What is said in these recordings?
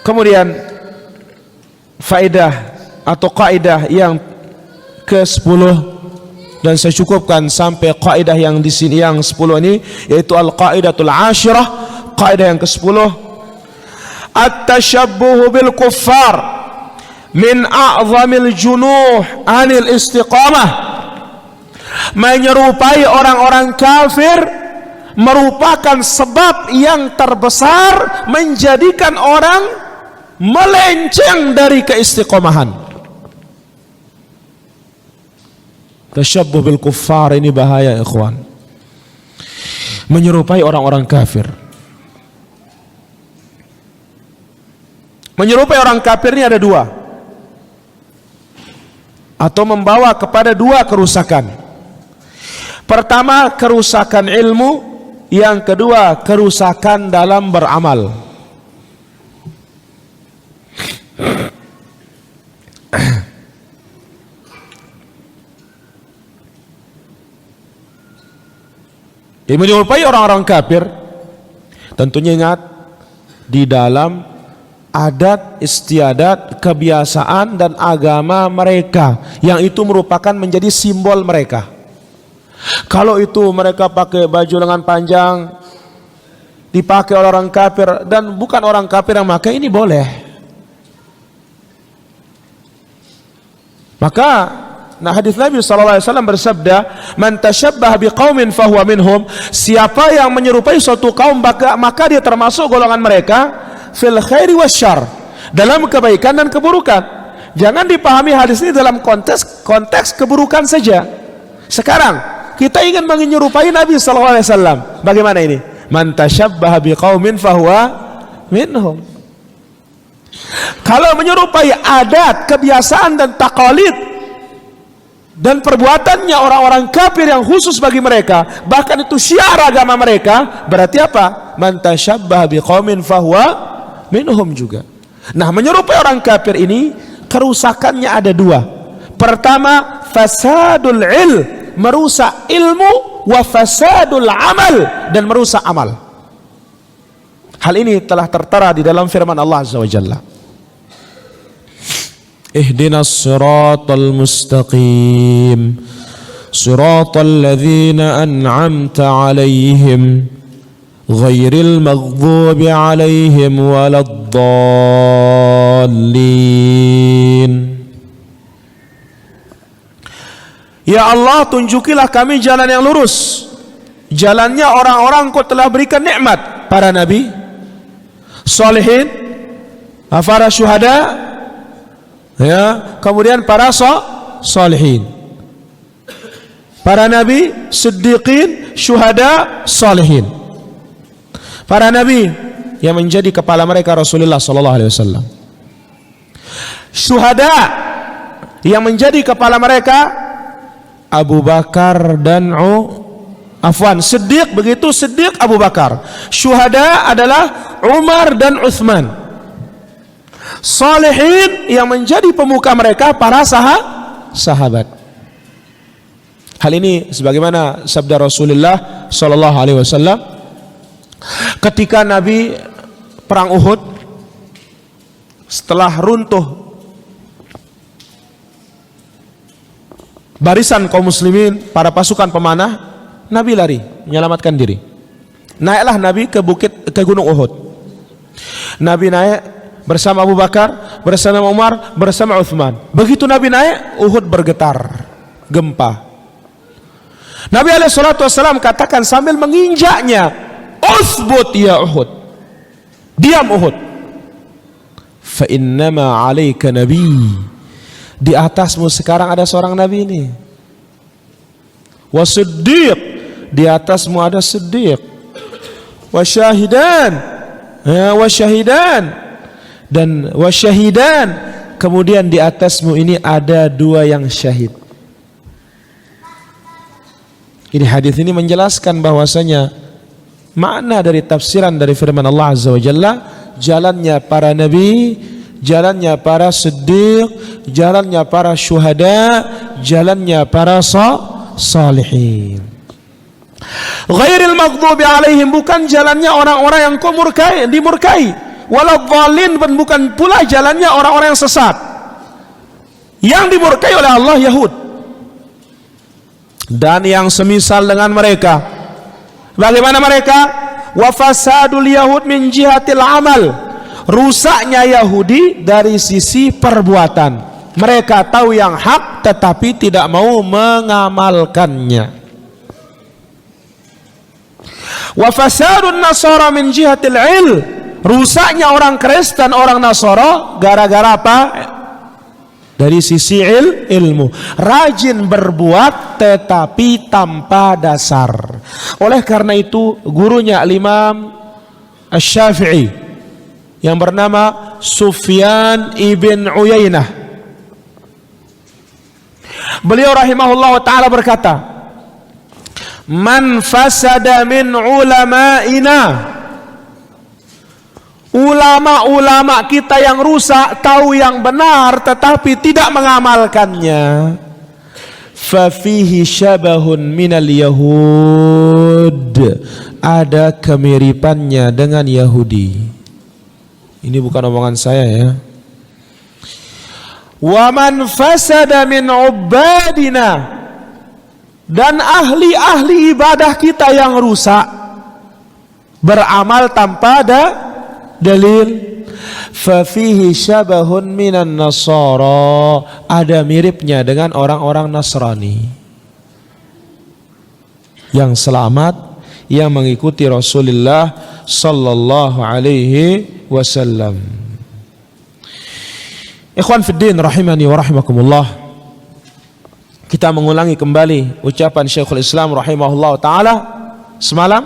Kemudian faedah atau kaidah yang ke-10, dan saya cukupkan sampai kaidah yang di sini yang 10 ini, yaitu al-qaidatul ashirah, kaidah yang ke-10, at-tashabbuh bil kuffar min a'zamil junuh anil istiqamah. Menyerupai orang-orang kafir merupakan sebab yang terbesar menjadikan orang melenceng dari keistiqomahan. Tashabbuh bil kuffar ini bahaya, ikhwan. Menyerupai orang-orang kafir. Menyerupai orang kafir ini ada dua, atau membawa kepada dua kerusakan. Pertama, kerusakan ilmu. Yang kedua, kerusakan dalam beramal. Jadi menyerupai orang-orang kafir, tentunya ingat, di dalam adat istiadat, kebiasaan dan agama mereka, yang itu merupakan menjadi simbol mereka. Kalau itu mereka pakai baju lengan panjang, dipakai oleh orang kafir, dan bukan orang kafir yang pakai, ini boleh. Maka hadis Nabi SAW bersabda, man tashabbaha biqaumin fahuwa minhum. Siapa yang menyerupai suatu kaum, maka dia termasuk golongan mereka, fil khairi wasyarr, dalam kebaikan dan keburukan. Jangan dipahami hadis ini dalam konteks keburukan saja. Sekarang kita ingin menyerupai Nabi SAW. Bagaimana ini? Man tashabbaha biqaumin fahuwa minhum. Kalau menyerupai adat, kebiasaan dan taqalid dan perbuatannya orang-orang kafir yang khusus bagi mereka, bahkan itu syiar agama mereka, berarti apa? Man tashabbaha biqaumin fahuwa minhum juga. Nah, menyerupai orang kafir ini kerusakannya ada dua. Pertama, fasadul ilm, merusak ilmu, wa fasadul amal, dan merusak amal. Hal ini telah tertera di dalam firman Allah Azza wa Jalla. Ihdinas siratal mustaqim, siratal ladzina an'amta 'alaihim, ghairil maghdubi 'alaihim waladdallin. Ya Allah, tunjukilah kami jalan yang lurus, jalannya orang-orang Kau telah berikan nikmat, para nabi, salihin, para syuhada, ya, kemudian para salihin, para nabi, siddiqin, syuhada, salihin. Para nabi yang menjadi kepala mereka Rasulullah SAW. Syuhada yang menjadi kepala mereka Abu Bakar dan Siddiq, begitu Siddiq Abu Bakar. Syuhada adalah Umar dan Uthman. Salihin yang menjadi pemuka mereka para sahabat. Hal ini sebagaimana sabda Rasulullah SAW ketika Nabi perang Uhud, setelah runtuh barisan kaum muslimin, para pasukan pemanah, Nabi lari menyelamatkan diri. Naiklah Nabi ke gunung Uhud. Nabi naik bersama Abu Bakar, bersama Umar, bersama Uthman. Begitu Nabi naik, Uhud bergetar, gempa. Nabi SAW katakan sambil menginjaknya, "Uthbut ya Uhud, diam Uhud. Fa innama 'alaika nabi." Di atasmu sekarang ada seorang nabi ini. Wa siddiq, di atasmu ada siddiq. Wa syahidan, wa syahidan, dan wa syahidan, kemudian di atasmu ini ada dua yang syahid. Ini hadis ini menjelaskan bahwasanya makna dari tafsiran dari firman Allah Azza wa Jalla, jalannya para nabi, jalannya para siddiq, jalannya para syuhada, jalannya para salihin. Ghairil maghdubi alaihim, bukan jalannya orang-orang yang kau dimurkai. waladhdallin, dan bukan pula jalannya orang-orang yang sesat yang dimurkai oleh Allah, Yahud dan yang semisal dengan mereka. Bagaimana mereka? Wa fasadul yahud min jihatil amal, rusaknya Yahudi dari sisi perbuatan. Mereka tahu yang hak tetapi tidak mau mengamalkannya. Wa fasadun nasara min jihatil ilm, rusaknya orang Kristen, orang Nasara gara-gara apa? Dari sisi ilmu, rajin berbuat tetapi tanpa dasar. Oleh karena itu gurunya Imam Asy-Syafi'i yang bernama Sufyan ibn Uyainah, beliau rahimahullah ta'ala berkata, man fasada min ulama'ina, ulama-ulama kita yang rusak tahu yang benar tetapi tidak mengamalkannya, fafihi syabahun minal yahud, ada kemiripannya dengan Yahudi. Ini bukan omongan saya ya. Wa man fasada min ubadina, dan ahli-ahli ibadah kita yang rusak beramal tanpa ada dalil, fafihi syabahun minan nasara, ada miripnya dengan orang-orang Nasrani yang selamat, yang mengikuti Rasulullah sallallahu alaihi wasallam. Ikhwan fiddin rahimani wa rahimakumullah, kita mengulangi kembali ucapan Syekhul Islam rahimahullah ta'ala semalam,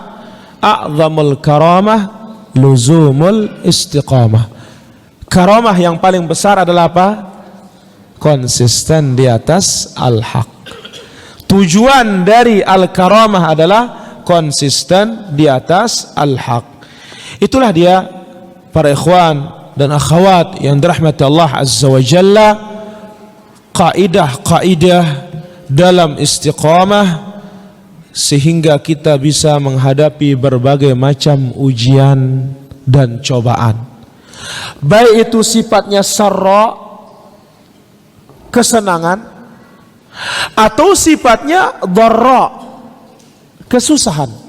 a'zamul karamah luzumul istiqamah. Karamah yang paling besar adalah apa? Konsisten di atas al-haq. Tujuan dari al-karamah adalah konsisten di atas al-haq. Itulah dia para ikhwan dan akhwat yang dirahmati Allah azza wa jalla, kaidah-kaidah dalam istiqamah sehingga kita bisa menghadapi berbagai macam ujian dan cobaan, baik itu sifatnya sarra, kesenangan, atau sifatnya dharra, kesusahan.